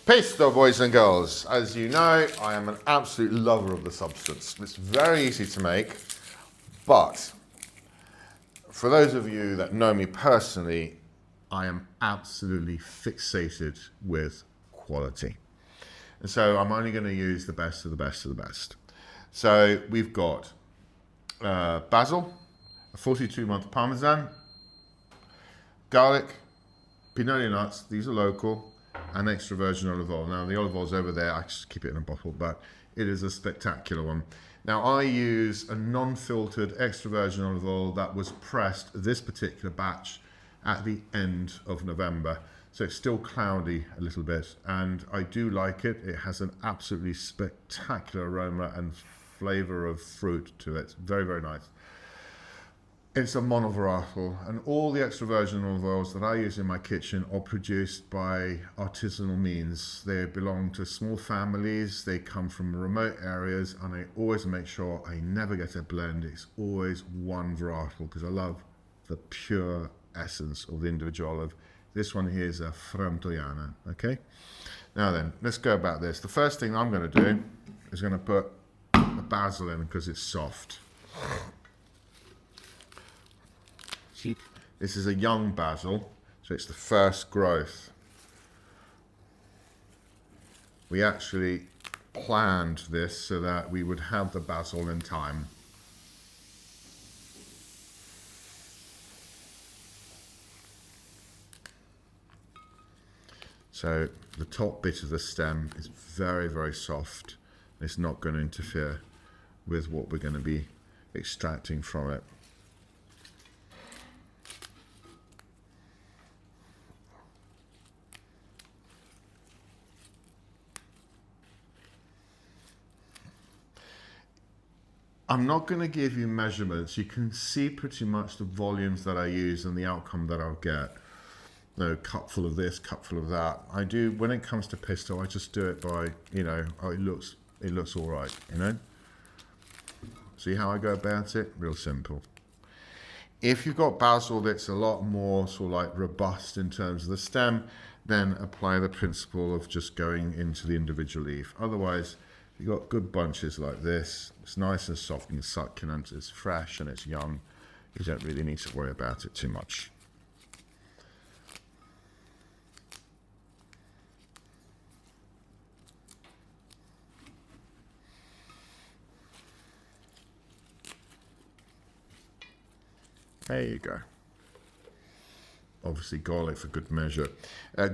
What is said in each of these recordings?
Pesto, boys and girls. As you know, I am an absolute lover of the substance. It's very easy to make, but for those of you that know me personally, I am absolutely fixated with quality. And so I'm only going to use the best of the best of the best. So we've got basil, a 42-month Parmesan, garlic, pinoli nuts, these are local, and extra virgin olive oil. Now the olive oil's over there, I just keep it in a bottle, but it is a spectacular one. Now I use a non-filtered extra virgin olive oil that was pressed, this particular batch, at the end of November. So it's still cloudy a little bit, and I do like it. It has an absolutely spectacular aroma and flavor of fruit to it. Very, very nice. It's a monovarietal, and all the extra virgin olive oils that I use in my kitchen are produced by artisanal means. They belong to small families, they come from remote areas, and I always make sure I never get a blend. It's always one varietal because I love the pure essence of the individual olive. This one here is a Frontoiana, okay? Now then, let's go about this. The first thing I'm going to do is going to put the basil in because it's soft. This is a young basil, so it's the first growth. We actually planned this so that we would have the basil in time. So the top bit of the stem is very, very soft. It's not going to interfere with what we're going to be extracting from it. I'm not going to give you measurements. You can see pretty much the volumes that I use and the outcome that I'll get. No, cupful of this, cupful of that. I do, when it comes to pesto, I just do it by, you know, oh, it looks all right, you know. See how I go about it? Real simple. If you've got basil that's a lot more sort of like robust in terms of the stem, then apply the principle of just going into the individual leaf. Otherwise, if you've got good bunches like this, it's nice and soft and succulent, it's fresh and it's young, you don't really need to worry about it too much. There you go. Obviously garlic for good measure.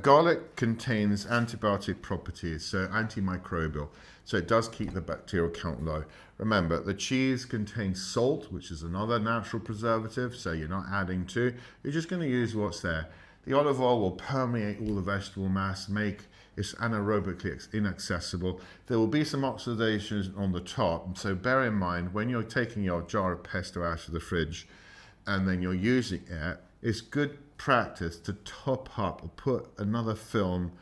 Garlic contains antibiotic properties, so antimicrobial. So it does keep the bacterial count low. Remember, the cheese contains salt, which is another natural preservative, so you're not adding to. You're just going to use what's there. The olive oil will permeate all the vegetable mass, make it anaerobically inaccessible. There will be some oxidation on the top, so bear in mind when you're taking your jar of pesto out of the fridge and then you're using it, it's good practice to top up or put another film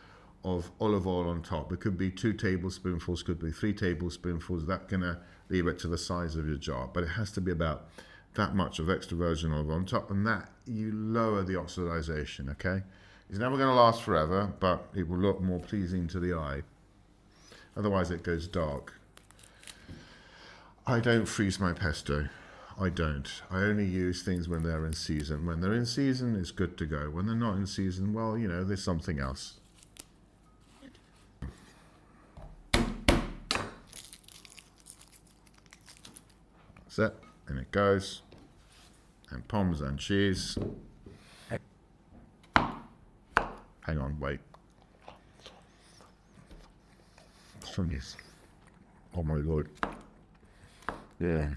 of olive oil on top. It could be 2 tablespoonfuls, could be 3 tablespoonfuls. That's gonna leave it to the size of your jar, but it has to be about that much of extra virgin olive on top, and that you lower the oxidization, okay? It's never gonna last forever, but it will look more pleasing to the eye. Otherwise it goes dark. I don't freeze my pesto. I don't. I only use things when they're in season. When they're in season, it's good to go. When they're not in season, well, you know, there's something else. That's it. And it goes. And Parmesan cheese. Hang on, wait. This. Oh my Lord. Yeah.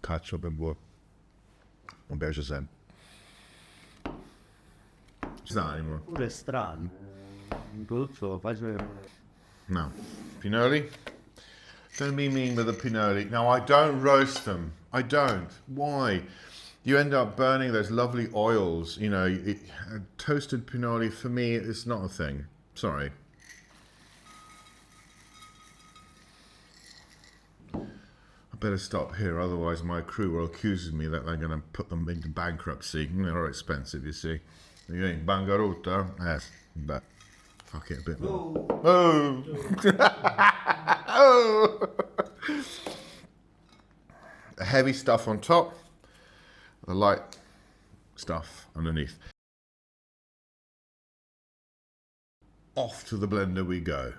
Ketchup and buon. Auberge zen. It's not anymore. Pure strano. Tutto, faccio... No. Pinoli? Don't be mean with the pinoli. Now, I don't roast them. I don't. Why? You end up burning those lovely oils. You know, toasted pinoli, for me, it's not a thing. Sorry. Better stop here, otherwise my crew will accuse me that they're going to put them into bankruptcy. They're expensive, you see. You think bangaruta? Yes, but fuck it a bit more. Oh! Oh! The heavy stuff on top, the light stuff underneath. Off to the blender we go.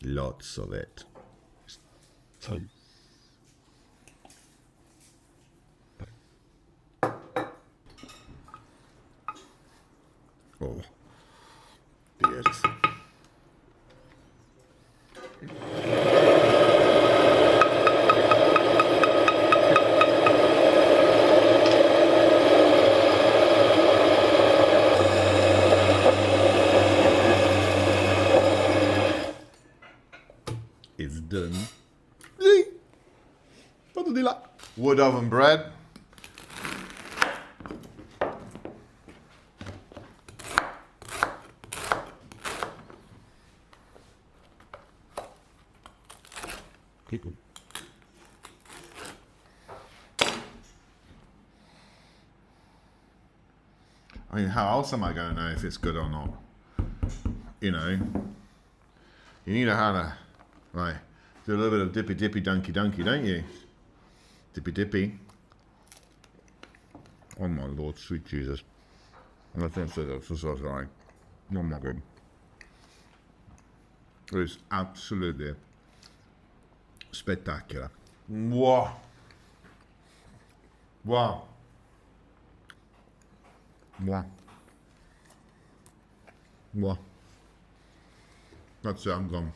Lots of it. Oh, beautiful. It's done. Fatto di là. Wood oven bread. People. I mean, how else am I going to know if it's good or not? You know, you need to have a, like, do a little bit of dippy dippy dunky dunky, don't you? Dippy dippy. Oh my Lord, sweet Jesus. And I think that's just like, oh my God. It's absolutely spectacular. Wow. Wow. Wow. Wow. That's it, I'm gone.